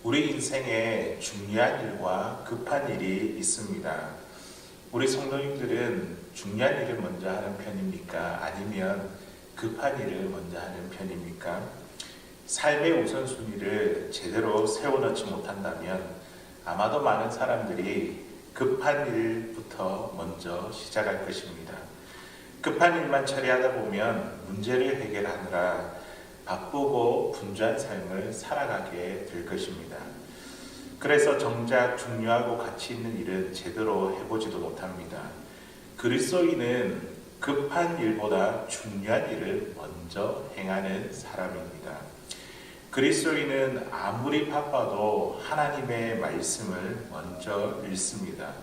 우리 인생에 중요한 일과 급한 일이 있습니다. 우리 성도님들은 중요한 일을 먼저 하는 편입니까? 아니면 급한 일을 먼저 하는 편입니까? 삶의 우선순위를 제대로 세워놓지 못한다면 아마도 많은 사람들이 급한 일부터 먼저 시작할 것입니다. 급한 일만 처리하다 보면 문제를 해결하느라 바쁘고 분주한 삶을 살아가게 될 것입니다. 그래서 정작 중요하고 가치 있는 일은 제대로 해보지도 못합니다. 그리스도인은 급한 일보다 중요한 일을 먼저 행하는 사람입니다. 그리스도인은 아무리 바빠도 하나님의 말씀을 먼저 읽습니다.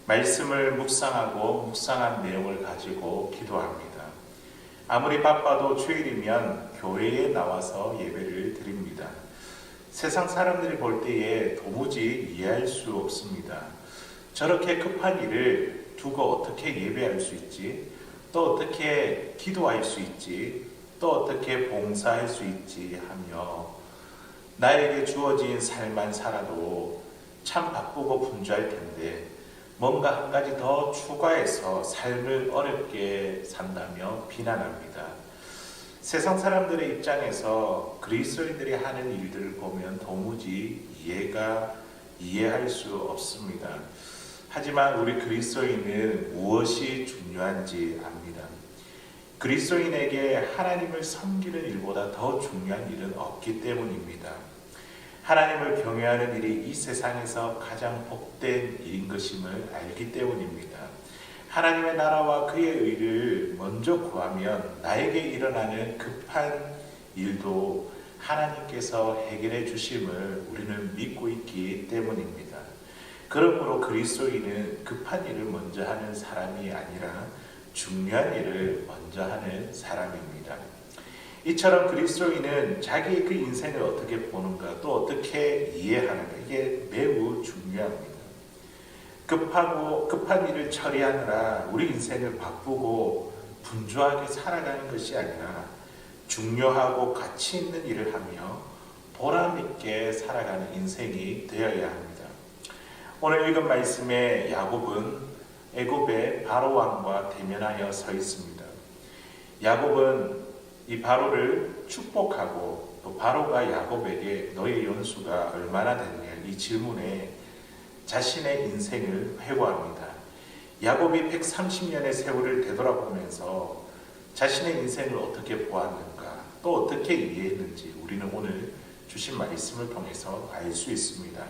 말씀을 묵상한 내용을 가지고 기도합니다. 아무리 바빠도 주일이면 교회에 나와서 예배를 드립니다. 세상 사람들이 볼 때에 도무지 이해할 수 없습니다. 저렇게 급한 일을 두고 어떻게 예배할 수 있지? 또 어떻게 기도할 수 있지? 또 어떻게 봉사할 수 있지? 하며 나에게 주어진 삶만 살아도 참 바쁘고 분주할 텐데 뭔가 한 가지 더 추가해서 삶을 어렵게 산다며 비난합니다. 세상 사람들의 입장에서 그리스도인들이 하는 일들을 보면 도무지 이해할 수 없습니다. 하지만 우리 그리스도인은 무엇이 중요한지 압니다. 그리스도인에게 하나님을 섬기는 일보다 더 중요한 일은 없기 때문입니다. 하나님을 경외하는 일이 이 세상에서 가장 복된 일인 것임을 알기 때문입니다. 하나님의 나라와 그의 의를 먼저 구하면 나에게 일어나는 급한 일도 하나님께서 해결해 주심을 우리는 믿고 있기 때문입니다. 그러므로 그리스도인은 급한 일을 먼저 하는 사람이 아니라 중요한 일을 먼저 하는 사람입니다. 이처럼 그리스도인은 자기의 그 인생을 어떻게 보는가 또 어떻게 이해하는가 이게 매우 중요합니다. 급한 일을 처리하느라 우리 인생을 바쁘고 분주하게 살아가는 것이 아니라 중요하고 가치 있는 일을 하며 보람 있게 살아가는 인생이 되어야 합니다. 오늘 읽은 말씀에 야곱은 애굽의 바로 왕과 대면하여 서 있습니다. 야곱은 이 바로를 축복하고 또 바로가 야곱에게 너의 연수가 얼마나 됐냐 이 질문에 자신의 인생을 회고합니다. 야곱이 130년의 세월을 되돌아보면서 자신의 인생을 어떻게 보았는가 또 어떻게 이해했는지 우리는 오늘 주신 말씀을 통해서 알 수 있습니다.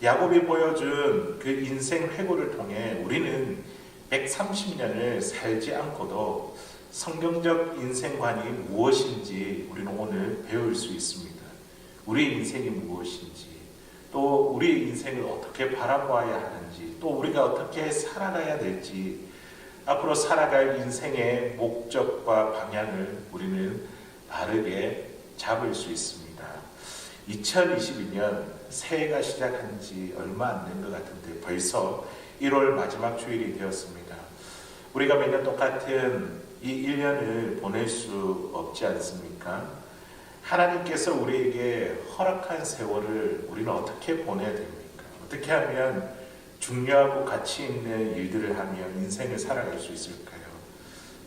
야곱이 보여준 그 인생 회고를 통해 우리는 130년을 살지 않고도 성경적 인생관이 무엇인지 우리는 오늘 배울 수 있습니다. 우리 인생이 무엇인지 또 우리 인생을 어떻게 바라보아야 하는지 또 우리가 어떻게 살아가야 될지 앞으로 살아갈 인생의 목적과 방향을 우리는 바르게 잡을 수 있습니다. 2022년 새해가 시작한 지 얼마 안 된 것 같은데 벌써 1월 마지막 주일이 되었습니다. 우리가 매년 똑같은 이 1년을 보낼 수 없지 않습니까? 하나님께서 우리에게 허락한 세월을 우리는 어떻게 보내야 됩니까? 어떻게 하면 중요하고 가치 있는 일들을 하며 인생을 살아갈 수 있을까요?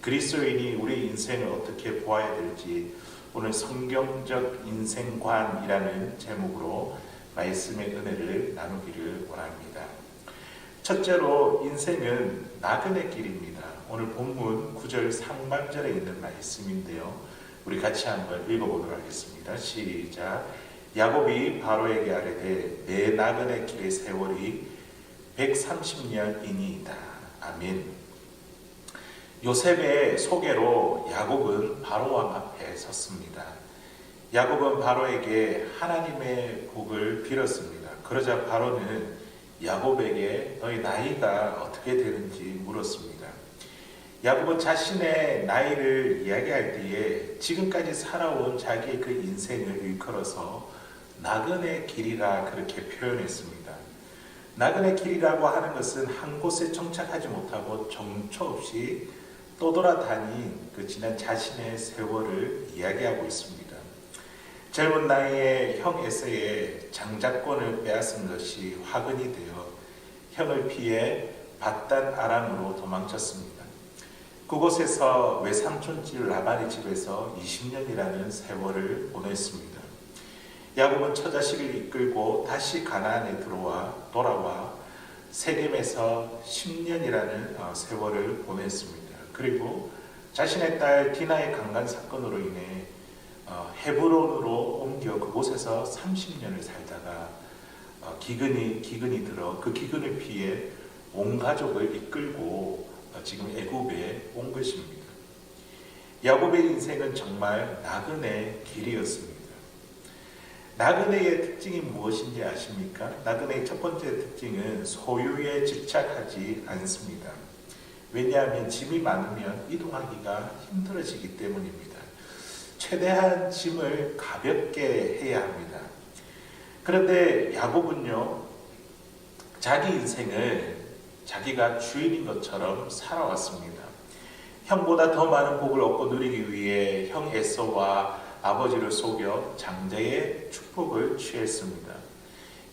그리스도인이 우리 인생을 어떻게 보아야 될지 오늘 성경적 인생관이라는 제목으로 말씀의 은혜를 나누기를 원합니다. 첫째로 인생은 나그네 길입니다. 오늘 본문 9절 상반절에 있는 말씀인데요. 우리 같이 한번 읽어보도록 하겠습니다. 시작. 야곱이 바로에게 아뢰되 내 나그네 길의 세월이 130년이니이다. 아멘. 요셉의 소개로 야곱은 바로 왕 앞에 섰습니다. 야곱은 바로에게 하나님의 복을 빌었습니다. 그러자 바로는 야곱에게 너희 나이가 어떻게 되는지 물었습니다. 야곱은 자신의 나이를 이야기할 때에 지금까지 살아온 자기의 그 인생을 일컬어서 나그네 길이라 그렇게 표현했습니다. 나그네 길이라고 하는 것은 한 곳에 정착하지 못하고 정처 없이 떠돌아다닌 그 지난 자신의 세월을 이야기하고 있습니다. 젊은 나이에 형 에서의 장자권을 빼앗은 것이 화근이 되어 형을 피해 밧단 아람으로 도망쳤습니다. 그곳에서 외삼촌 집 라반의 집에서 20년이라는 세월을 보냈습니다. 야곱은 처자식을 이끌고 다시 가나안에 돌아와 세겜에서 10년이라는 세월을 보냈습니다. 그리고 자신의 딸 디나의 강간 사건으로 인해 헤브론으로 옮겨 그곳에서 30년을 살다가 기근이 들어 그 기근을 피해 온 가족을 이끌고 지금 애굽에 온 것입니다. 야곱의 인생은 정말 나그네 길이었습니다. 나그네의 특징이 무엇인지 아십니까? 나그네의 첫 번째 특징은 소유에 집착하지 않습니다. 왜냐하면 짐이 많으면 이동하기가 힘들어지기 때문입니다. 최대한 짐을 가볍게 해야 합니다. 그런데 야곱은요, 자기 인생을 자기가 주인인 것처럼 살아왔습니다. 형보다 더 많은 복을 얻고 누리기 위해 형 에서와 아버지를 속여 장자의 축복을 취했습니다.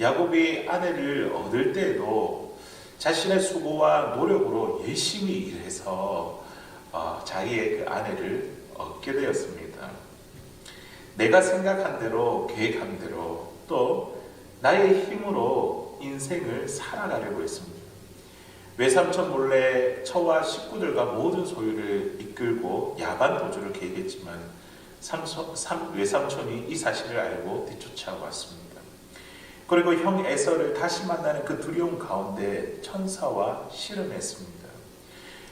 야곱이 아내를 얻을 때에도 자신의 수고와 노력으로 열심히 일해서 자기의 그 아내를 얻게 되었습니다. 내가 생각한 대로, 계획한 대로, 또 나의 힘으로 인생을 살아가려고 했습니다. 외삼촌 몰래 처와 식구들과 모든 소유를 이끌고 야반 도주를 계획했지만 외삼촌이 이 사실을 알고 뒤쫓아왔습니다. 그리고 형 에서를 다시 만나는 그 두려움 가운데 천사와 씨름했습니다.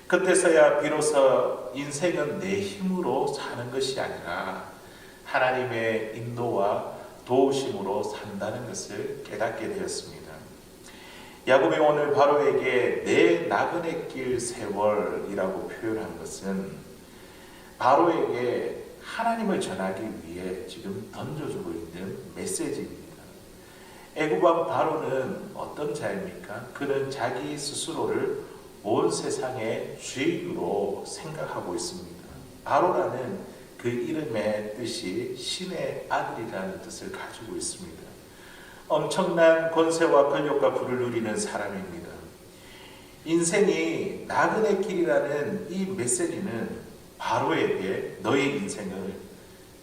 그때서야 비로소 인생은 내 힘으로 사는 것이 아니라 하나님의 인도와 도우심으로 산다는 것을 깨닫게 되었습니다. 야곱이 오늘 바로에게 내 나그네 길 세월이라고 표현한 것은 바로에게 하나님을 전하기 위해 지금 던져주고 있는 메시지입니다. 애굽 왕 바로는 어떤 자입니까? 그는 자기 스스로를 온 세상의 주인으로 생각하고 있습니다. 바로라는 그 이름의 뜻이 신의 아들이라는 뜻을 가지고 있습니다. 엄청난 권세와 권력과 부를 누리는 사람입니다. 인생이 나그네 길이라는 이 메시지는 바로에게 너의 인생을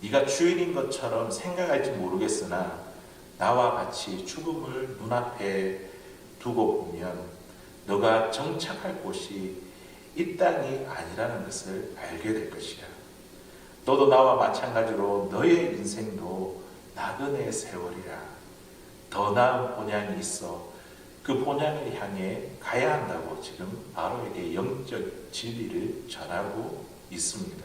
네가 주인인 것처럼 생각할지 모르겠으나 나와 같이 죽음을 눈앞에 두고 보면 너가 정착할 곳이 이 땅이 아니라는 것을 알게 될 것이야. 너도 나와 마찬가지로 너의 인생도 나그네 세월이라. 더 나은 본향이 있어 그 본향을 향해 가야 한다고 지금 바로에게 영적 진리를 전하고 있습니다.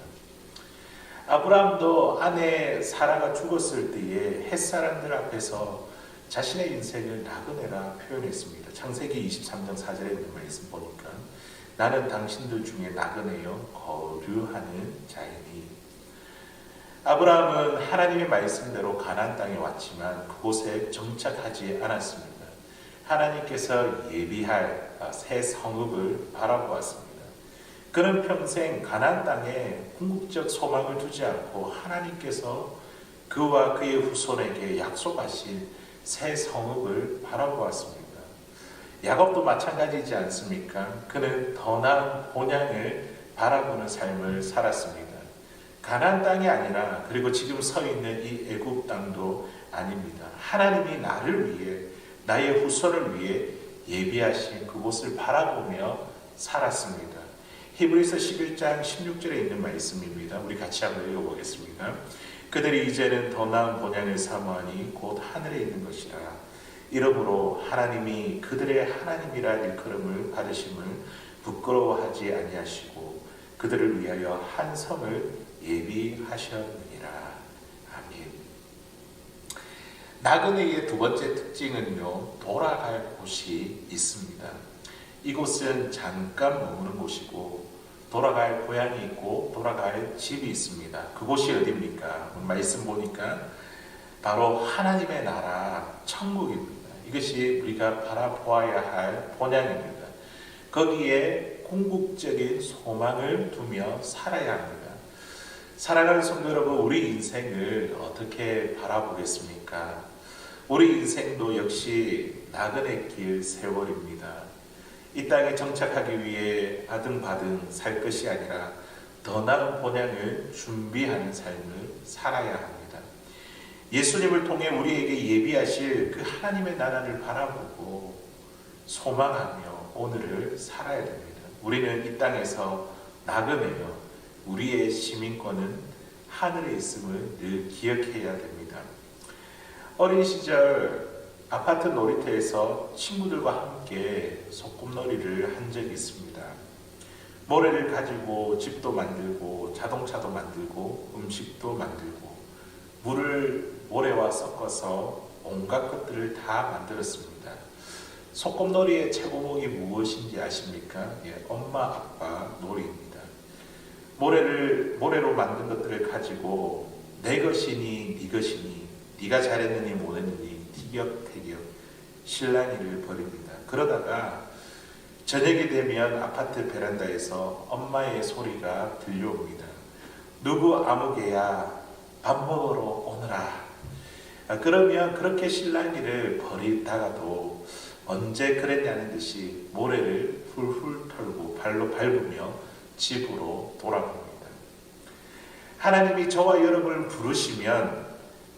아브라함도 아내 사라가 죽었을 때에 햇사람들 앞에서 자신의 인생을 나그네라 표현했습니다. 창세기 23장 4절에 있는 말씀 보니까 나는 당신들 중에 나그네여 거류하는 자이니. 아브라함은 하나님의 말씀대로 가나안 땅에 왔지만 그곳에 정착하지 않았습니다. 하나님께서 예비할 새 성읍을 바라보았습니다. 그는 평생 가나안 땅에 궁극적 소망을 두지 않고 하나님께서 그와 그의 후손에게 약속하신 새 성읍을 바라보았습니다. 야곱도 마찬가지지 않습니까? 그는 더 나은 본향을 바라보는 삶을 살았습니다. 가나안 땅이 아니라 그리고 지금 서 있는 이 애굽 땅도 아닙니다. 하나님이 나를 위해 나의 후손을 위해 예비하신 그곳을 바라보며 살았습니다. 히브리서 11장 16절에 있는 말씀입니다. 우리 같이 한번 읽어보겠습니다. 그들이 이제는 더 나은 본향을 사모하니 곧 하늘에 있는 것이라. 이러므로 하나님이 그들의 하나님이라 일컬음을 받으심을 부끄러워하지 아니하시고 그들을 위하여 한 성을 예비하셨느니라. 아멘. 나그네의 두 번째 특징은요, 돌아갈 곳이 있습니다. 이곳은 잠깐 머무는 곳이고 돌아갈 고향이 있고 돌아갈 집이 있습니다. 그곳이 어디입니까? 말씀 보니까 바로 하나님의 나라 천국입니다. 이것이 우리가 바라보아야 할 본향입니다. 거기에 궁극적인 소망을 두며 살아야 합니다. 사랑하는 성도 여러분, 우리 인생을 어떻게 바라보겠습니까? 우리 인생도 역시 나그네 길 세월입니다. 이 땅에 정착하기 위해 아등바등 살 것이 아니라 더 나은 본향을 준비하는 삶을 살아야 합니다. 예수님을 통해 우리에게 예비하실 그 하나님의 나라를 바라보고 소망하며 오늘을 살아야 됩니다. 우리는 이 땅에서 나그네요. 우리의 시민권은 하늘에 있음을 늘 기억해야 됩니다. 어린 시절 아파트 놀이터에서 친구들과 함께 소꿉놀이를 한 적이 있습니다. 모래를 가지고 집도 만들고 자동차도 만들고 음식도 만들고 물을 모래와 섞어서 온갖 것들을 다 만들었습니다. 소꿉놀이의 최고목이 무엇인지 아십니까? 엄마 아빠 놀이입니다. 모래로 만든 것들을 가지고 내 것이니 네 것이니 네가 잘했느니 못했느니 티격태격 실랑이를 벌입니다. 그러다가 저녁이 되면 아파트 베란다에서 엄마의 소리가 들려옵니다. 누구 아무개야 밥 먹으러 오너라. 그러면 그렇게 실랑이를 벌이다가도 언제 그랬냐는 듯이 모래를 훌훌 털고 발로 밟으며 집으로 돌아갑니다. 하나님이 저와 여러분을 부르시면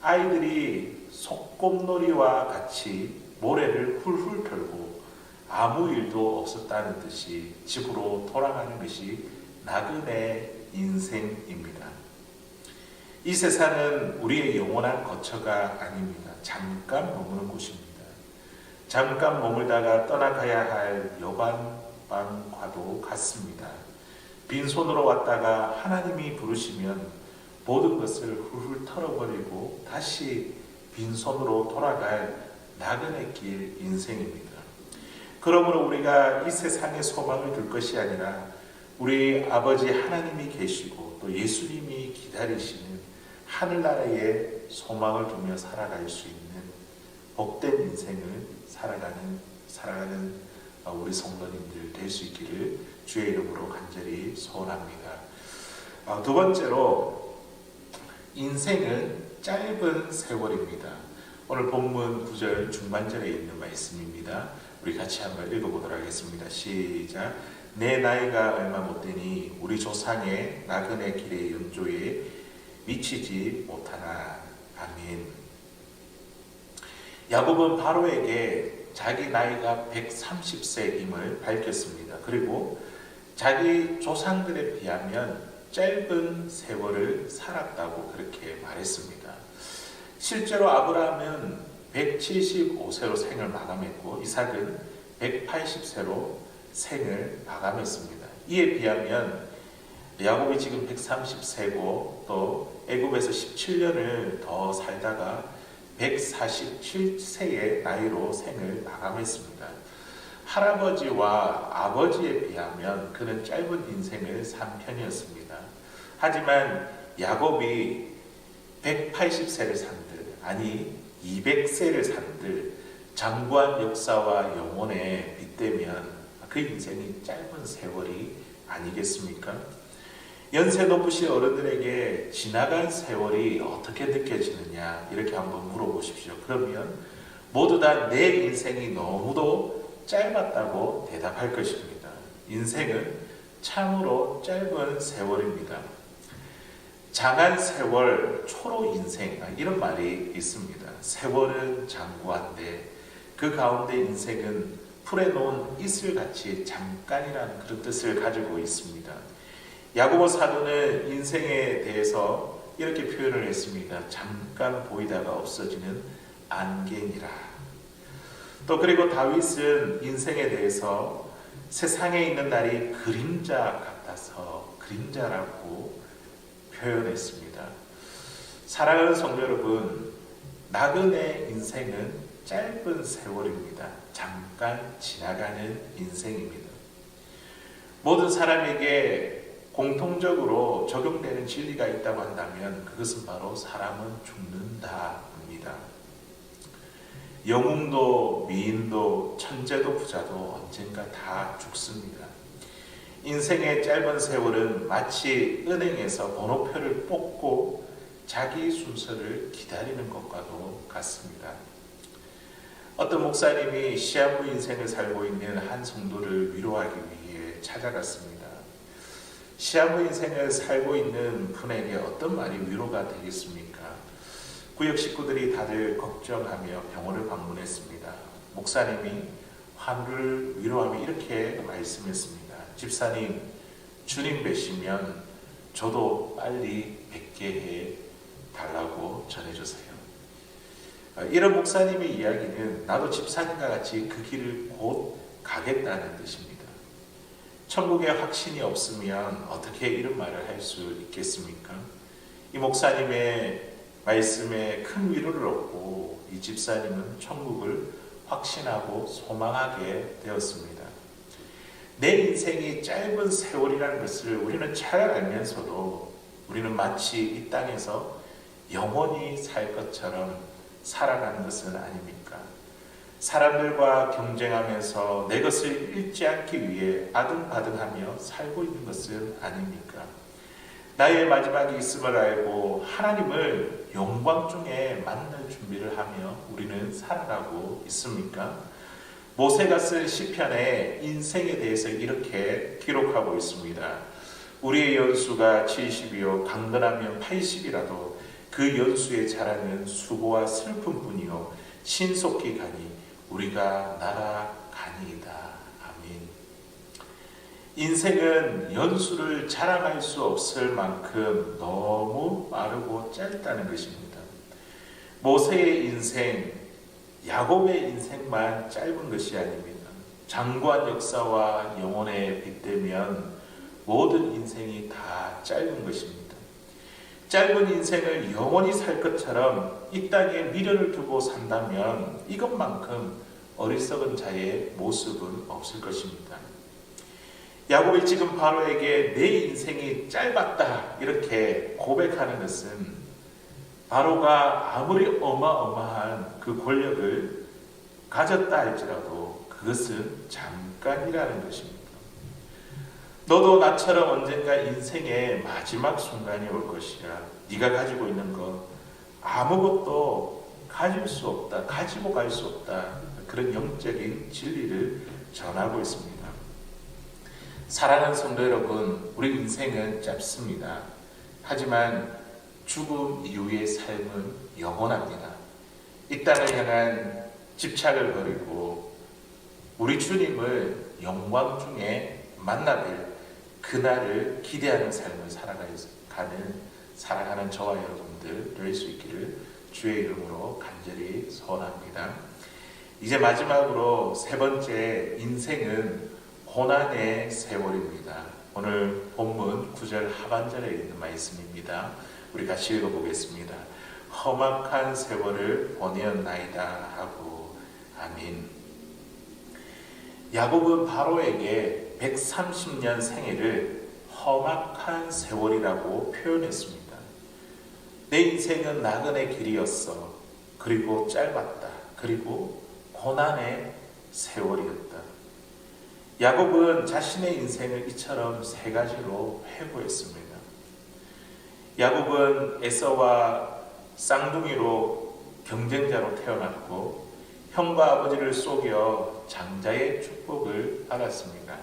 아이들이 소꿉놀이와 같이 모래를 훌훌 털고 아무 일도 없었다는 듯이 집으로 돌아가는 것이 나그네 인생입니다. 이 세상은 우리의 영원한 거처가 아닙니다. 잠깐 머무는 곳입니다. 잠깐 머물다가 떠나가야 할 여관방과도 같습니다. 빈손으로 왔다가 하나님이 부르시면 모든 것을 훌훌 털어버리고 다시 빈손으로 돌아갈 나그네 길 인생입니다. 그러므로 우리가 이 세상에 소망을 둘 것이 아니라 우리 아버지 하나님이 계시고 또 예수님이 기다리시는 하늘나라에 소망을 두며 살아갈 수 있는 복된 인생을 살아가는 우리 성도님들 될 수 있기를 주의 이름으로 간절히 소원합니다. 두 번째로 인생은 짧은 세월입니다. 오늘 본문 9절 중반절에 있는 말씀입니다. 우리 같이 한번 읽어보도록 하겠습니다. 시작. 내 나이가 얼마 못 되니 우리 조상의 나그네 길의 연조에 미치지 못하나. 아멘. 야곱은 바로에게 자기 나이가 130세임을 밝혔습니다. 그리고 자기 조상들에 비하면 짧은 세월을 살았다고 그렇게 말했습니다. 실제로 아브라함은 175세로 생을 마감했고 이삭은 180세로 생을 마감했습니다. 이에 비하면 야곱이 지금 130세고 또 애굽에서 17년을 더 살다가 147세의 나이로 생을 마감했습니다. 할아버지와 아버지에 비하면 그는 짧은 인생을 산 편이었습니다. 하지만 야곱이 180세를 산들, 아니 200세를 산들 장구한 역사와 영혼에 빗대면 그 인생이 짧은 세월이 아니겠습니까? 연세 높으신 어른들에게 지나간 세월이 어떻게 느껴지느냐 이렇게 한번 물어보십시오. 그러면 모두 다 내 인생이 너무도 짧았다고 대답할 것입니다. 인생은 참으로 짧은 세월입니다. 장한 세월, 초로 인생 이런 말이 있습니다. 세월은 장구한데 그 가운데 인생은 풀에 놓은 이슬같이 잠깐이라는 그런 뜻을 가지고 있습니다. 야고보 사도는 인생에 대해서 이렇게 표현을 했습니다. 잠깐 보이다가 없어지는 안개니라. 또 그리고 다윗은 인생에 대해서 세상에 있는 날이 그림자 같아서 그림자라고 표현했습니다. 사랑하는 성도 여러분, 나그네 인생은 짧은 세월입니다. 잠깐 지나가는 인생입니다. 모든 사람에게 공통적으로 적용되는 진리가 있다고 한다면 그것은 바로 사람은 죽는다입니다. 영웅도 미인도 천재도 부자도 언젠가 다 죽습니다. 인생의 짧은 세월은 마치 은행에서 번호표를 뽑고 자기 순서를 기다리는 것과도 같습니다. 어떤 목사님이 시한부 인생을 살고 있는 한 성도를 위로하기 위해 찾아갔습니다. 시한부 인생을 살고 있는 분에게 어떤 말이 위로가 되겠습니까? 구역 식구들이 다들 걱정하며 병원을 방문했습니다. 목사님이 환우를 위로하며 이렇게 말씀했습니다. 집사님, 주님 뵈시면 저도 빨리 뵙게 해 달라고 전해주세요. 이런 목사님의 이야기는 나도 집사님과 같이 그 길을 곧 가겠다는 뜻입니다. 천국에 확신이 없으면 어떻게 이런 말을 할 수 있겠습니까? 이 목사님의 말씀에 큰 위로를 얻고 이 집사님은 천국을 확신하고 소망하게 되었습니다. 내 인생이 짧은 세월이라는 것을 우리는 잘 알면서도 우리는 마치 이 땅에서 영원히 살 것처럼 살아가는 것은 아닙니까? 사람들과 경쟁하면서 내 것을 잃지 않기 위해 아등바등하며 살고 있는 것은 아닙니까? 나의 마지막이 있음을 알고 하나님을 영광 중에 만날 준비를 하며 우리는 살아가고 있습니까? 모세가 쓴 시편에 인생에 대해서 이렇게 기록하고 있습니다. 우리의 연수가 70이요 강건하면 80이라도 그 연수의 자랑은 수고와 슬픔뿐이요 신속히 가니 우리가 날아가니이다. 아멘. 인생은 연수를 자랑할 수 없을 만큼 너무 빠르고 짧다는 것입니다. 모세의 인생, 야곱의 인생만 짧은 것이 아닙니다. 장구한 역사와 영혼에 빗대면 모든 인생이 다 짧은 것입니다. 짧은 인생을 영원히 살 것처럼 이 땅에 미련을 두고 산다면 이것만큼 어리석은 자의 모습은 없을 것입니다. 야곱이 지금 바로에게 내 인생이 짧았다 이렇게 고백하는 것은 바로가 아무리 어마어마한 그 권력을 가졌다 할지라도 그것은 잠깐이라는 것입니다. 너도 나처럼 언젠가 인생의 마지막 순간이 올 것이야. 네가 가지고 있는 것 아무것도 가질 수 없다. 가지고 갈 수 없다. 그런 영적인 진리를 전하고 있습니다. 사랑하는 성도 여러분, 우리 인생은 짧습니다. 하지만 죽음 이후의 삶은 영원합니다. 이 땅을 향한 집착을 버리고 우리 주님을 영광 중에 만나뵐 그날을 기대하는 삶을 살아가는 사랑하는 저와 여러분들 될 수 있기를 주의 이름으로 간절히 소원합니다. 이제 마지막으로 세 번째, 인생은 고난의 세월입니다. 오늘 본문 9절 하반절에 있는 말씀입니다. 우리 같이 읽어보겠습니다. 험악한 세월을 보내었나이다 하고 아멘. 야곱은 바로에게 130년 생애를 험악한 세월이라고 표현했습니다. 내 인생은 나그네 길이었어. 그리고 짧았다. 그리고 고난의 세월이었다. 야곱은 자신의 인생을 이처럼 세 가지로 회고했습니다. 야곱은 에서와 쌍둥이로 경쟁자로 태어났고 형과 아버지를 속여 장자의 축복을 받았습니다.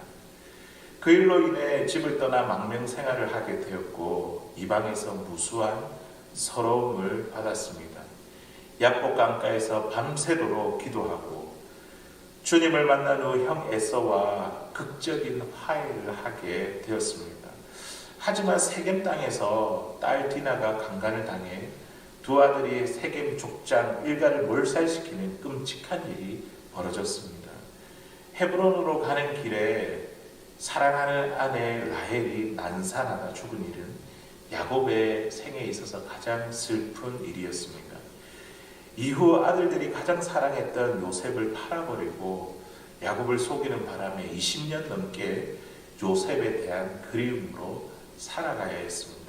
그 일로 인해 집을 떠나 망명 생활을 하게 되었고 이방에서 무수한 서러움을 받았습니다. 야복 강가에서 밤새도록 기도하고 주님을 만난 후 형 에서와 극적인 화해를 하게 되었습니다. 하지만 세겜 땅에서 딸 디나가 강간을 당해 두 아들이 세겜 족장 일가를 몰살시키는 끔찍한 일이 벌어졌습니다. 헤브론으로 가는 길에 사랑하는 아내 라헬이 난산하다 죽은 일은 야곱의 생애에 있어서 가장 슬픈 일이었습니다. 이후 아들들이 가장 사랑했던 요셉을 팔아버리고 야곱을 속이는 바람에 20년 넘게 요셉에 대한 그리움으로 살아가야 했습니다.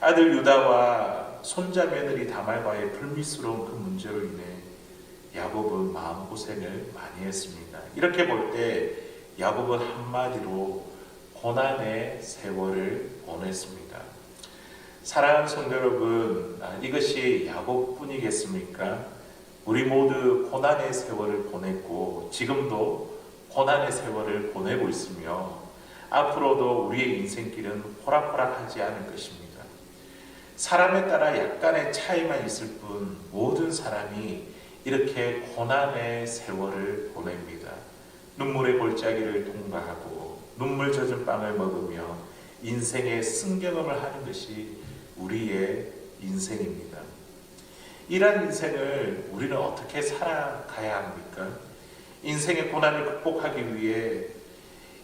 아들 유다와 손자 며느리 다말과의 불미스러운 그 문제로 인해 야곱은 마음고생을 많이 했습니다. 이렇게 볼 때 야곱은 한마디로 고난의 세월을 보냈습니다. 사랑하는 성도 여러분, 이것이 야곱뿐이겠습니까? 우리 모두 고난의 세월을 보냈고 지금도 고난의 세월을 보내고 있으며 앞으로도 우리의 인생길은 호락호락하지 않을 것입니다. 사람에 따라 약간의 차이만 있을 뿐 모든 사람이 이렇게 고난의 세월을 보냅니다. 눈물의 골짜기를 통과하고 눈물 젖은 빵을 먹으며 인생의 승경험을 하는 것이 우리의 인생입니다. 이러한 인생을 우리는 어떻게 살아가야 합니까? 인생의 고난을 극복하기 위해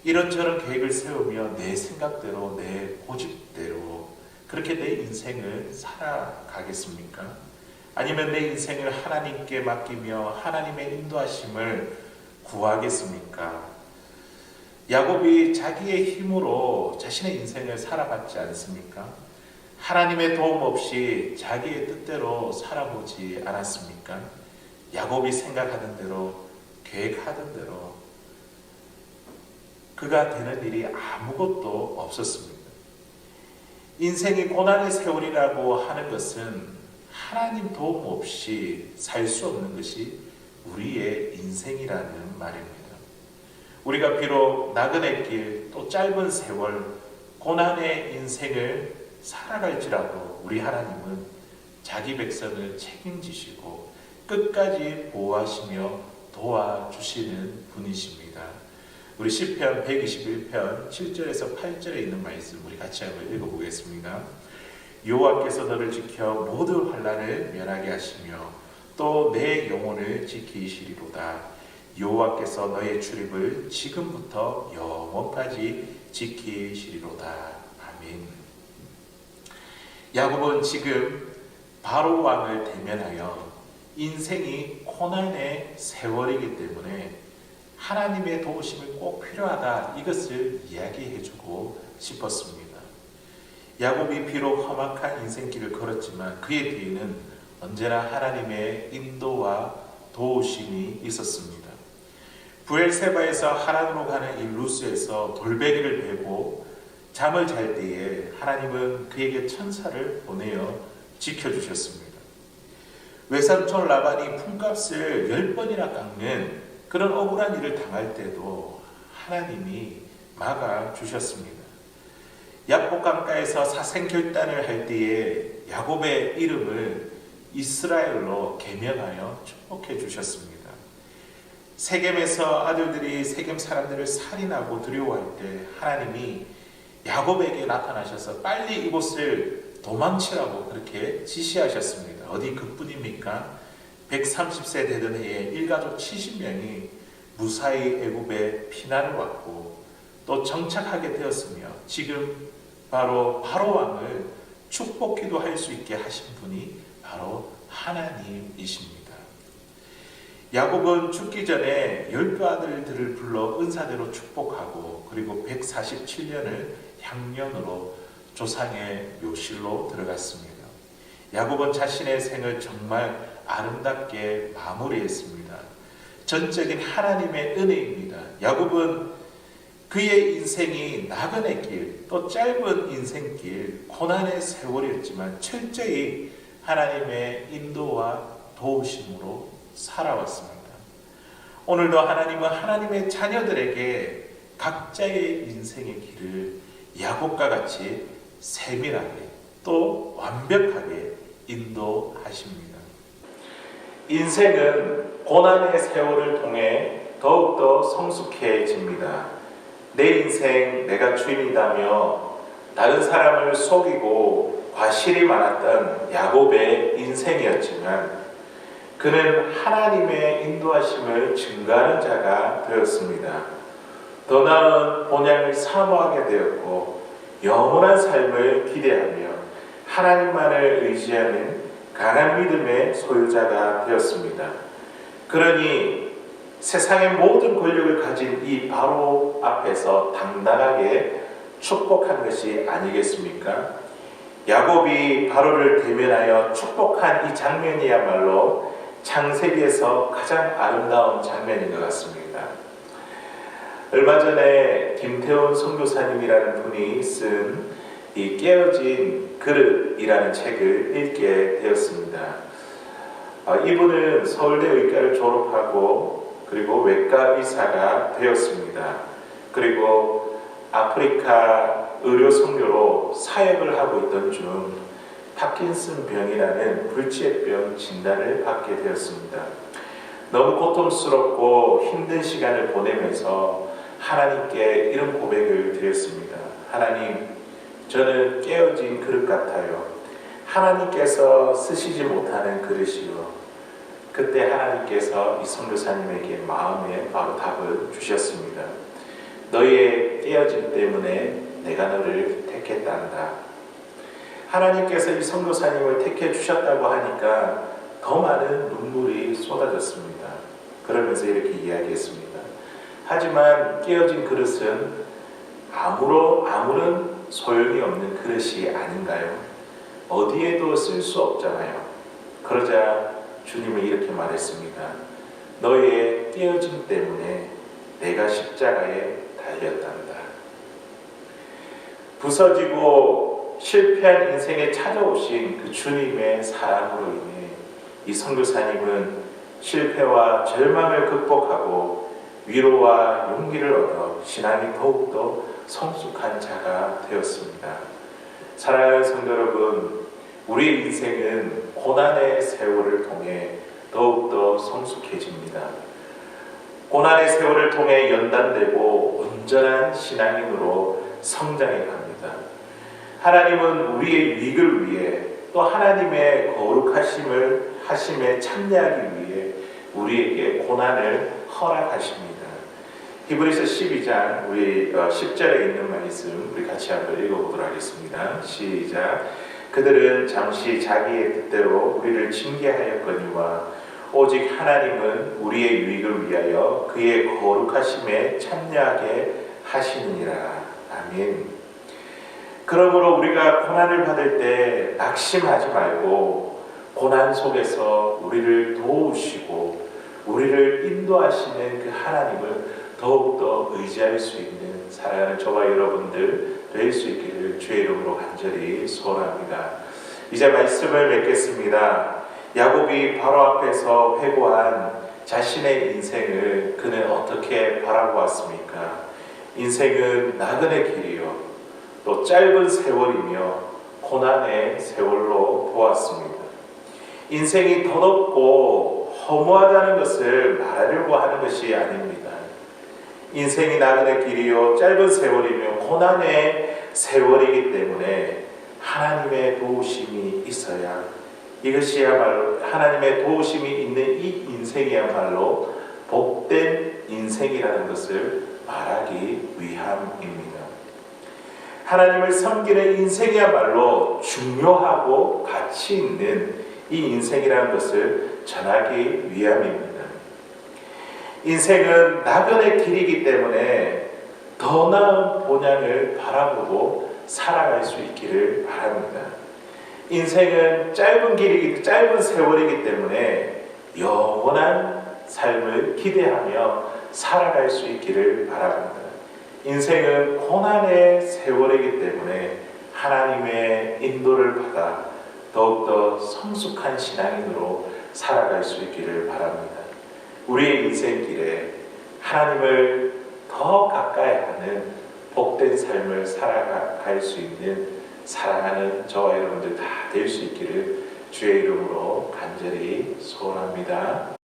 이런저런 계획을 세우며 내 생각대로 내 고집대로 그렇게 내 인생을 살아가겠습니까? 아니면 내 인생을 하나님께 맡기며 하나님의 인도하심을 구하겠습니까? 야곱이 자기의 힘으로 자신의 인생을 살아봤지 않습니까? 하나님의 도움 없이 자기의 뜻대로 살아보지 않았습니까? 야곱이 생각하던 대로 계획하던 대로 그가 되는 일이 아무것도 없었습니다. 인생이 고난의 세월이라고 하는 것은 하나님 도움 없이 살 수 없는 것이 우리의 인생이라는 말입니다. 우리가 비록 나그네 길, 또 짧은 세월, 고난의 인생을 살아갈지라도 우리 하나님은 자기 백성을 책임지시고 끝까지 보호하시며 도와주시는 분이십니다. 우리 시편 121편 7절에서 8절에 있는 말씀 우리 같이 한번 읽어보겠습니다. 여호와께서 너를 지켜 모든 환난을 면하게 하시며 또 내 영혼을 지키시리로다. 여호와께서 너의 출입을 지금부터 영원까지 지키시리로다. 아멘. 야곱은 지금 바로 왕을 대면하여 인생이 고난의 세월이기 때문에 하나님의 도우심이 꼭 필요하다, 이것을 이야기해주고 싶었습니다. 야곱이 비록 험악한 인생길을 걸었지만 그의 뒤에는 언제나 하나님의 인도와 도우심이 있었습니다. 부엘세바에서 하란으로 가는 이 루스에서 돌베개를 베고 잠을 잘 때에 하나님은 그에게 천사를 보내어 지켜주셨습니다. 외삼촌 라반이 품값을 10번이나 깎는 그런 억울한 일을 당할 때도 하나님이 막아주셨습니다. 야복 강가에서 사생결단을 할 때에 야곱의 이름을 이스라엘로 개명하여 축복해 주셨습니다. 세겜에서 아들들이 세겜 사람들을 살인하고 두려워할 때 하나님이 야곱에게 나타나셔서 빨리 이곳을 도망치라고 그렇게 지시하셨습니다. 어디 그뿐입니까? 130세 되던 해에 일가족 70명이 무사히 애굽에 피난을 왔고 또 정착하게 되었으며 지금 바로 왕을 축복 기도할 수 있게 하신 분이 바로 하나님이십니다. 야곱은 죽기 전에 12아들들을 불러 은사대로 축복하고 그리고 147년을 향년으로 조상의 묘실로 들어갔습니다. 야곱은 자신의 생을 정말 아름답게 마무리했습니다. 전적인 하나님의 은혜입니다. 야곱은 그의 인생이 나그네 길, 또 짧은 인생길, 고난의 세월이었지만 철저히 하나님의 인도와 도우심으로 살아왔습니다. 오늘도 하나님은 하나님의 자녀들에게 각자의 인생의 길을 야곱과 같이 세밀하게 또 완벽하게 인도하십니다. 인생은 고난의 세월을 통해 더욱더 성숙해집니다. 내 인생 내가 주인이다며 다른 사람을 속이고 과실이 많았던 야곱의 인생이었지만 그는 하나님의 인도하심을 증거하는 자가 되었습니다. 더 나은 본향을 사모하게 되었고 영원한 삶을 기대하며 하나님만을 의지하는 강한 믿음의 소유자가 되었습니다. 그러니 세상의 모든 권력을 가진 이 바로 앞에서 당당하게 축복한 것이 아니겠습니까? 야곱이 바로를 대면하여 축복한 이 장면이야말로 창세기에서 가장 아름다운 장면인 것 같습니다. 얼마 전에 김태훈 선교사님이라는 분이 쓴 이 깨어진 그릇이라는 책을 읽게 되었습니다. 이분은 서울대 의과를 졸업하고 그리고 외과 의사가 되었습니다. 그리고 아프리카 의료 선교로 사역을 하고 있던 중 파킨슨 병이라는 불치병 진단을 받게 되었습니다. 너무 고통스럽고 힘든 시간을 보내면서 하나님께 이런 고백을 드렸습니다. 하나님, 저는 깨어진 그릇 같아요. 하나님께서 쓰시지 못하는 그릇이요. 그때 하나님께서 이 선교사님에게 마음에 바로 답을 주셨습니다. 너의 깨어짐 때문에 내가 너를 택했단다. 하나님께서 이 선교사님을 택해 주셨다고 하니까 더 많은 눈물이 쏟아졌습니다. 그러면서 이렇게 이야기했습니다. 하지만 깨어진 그릇은 아무런 소용이 없는 그릇이 아닌가요? 어디에도 쓸 수 없잖아요. 그러자 주님은 이렇게 말했습니다. 너의 깨어짐 때문에 내가 십자가에 달렸단다. 부서지고 실패한 인생에 찾아오신 그 주님의 사랑으로 인해 이 선교사님은 실패와 절망을 극복하고 위로와 용기를 얻어 신앙이 더욱더 성숙한 자가 되었습니다. 사랑하는 성도 여러분, 우리의 인생은 고난의 세월을 통해 더욱더 성숙해집니다. 고난의 세월을 통해 연단되고 온전한 신앙인으로 성장해 갑니다. 하나님은 우리의 유익을 위해 또 하나님의 거룩하심에 참여하기 위해 우리에게 고난을 허락하십니다. 히브리서 12장 우리 10절에 있는 말씀 우리 같이 한번 읽어보도록 하겠습니다. 시작. 그들은 잠시 자기의 뜻대로 우리를 징계하였거니와 오직 하나님은 우리의 유익을 위하여 그의 거룩하심에 참여하게 하시느니라. 아멘. 그러므로 우리가 고난을 받을 때 낙심하지 말고 고난 속에서 우리를 도우시고 우리를 인도하시는 그 하나님을 더욱더 의지할 수 있는 사랑하는 저와 여러분들 될 수 있기를 주의 이름으로 간절히 소원합니다. 이제 말씀을 맺겠습니다. 야곱이 바로 앞에서 회고한 자신의 인생을 그는 어떻게 바라보았습니까? 인생은 나그네 길이요 또 짧은 세월이며 고난의 세월로 보았습니다. 인생이 더럽고 허무하다는 것을 말하려고 하는 것이 아닙니다. 인생이 나그네 길이요 짧은 세월이며 고난의 세월이기 때문에 하나님의 도우심이 있어야 이것이야말로 하나님의 도우심이 있는 이 인생이야말로 복된 인생이라는 것을 말하기 위함입니다. 하나님을 섬기는 인생이야말로 중요하고 가치 있는 이 인생이라는 것을 전하기 위함입니다. 인생은 나그네 길이기 때문에 더 나은 본향을 바라보고 살아갈 수 있기를 바랍니다. 인생은 짧은 세월이기 때문에 영원한 삶을 기대하며 살아갈 수 있기를 바랍니다. 인생은 고난의 세월이기 때문에 하나님의 인도를 받아 더욱더 성숙한 신앙인으로 살아갈 수 있기를 바랍니다. 우리의 인생길에 하나님을 더 가까이 하는 복된 삶을 살아갈 수 있는 사랑하는 저와 여러분들 다 될 수 있기를 주의 이름으로 간절히 소원합니다.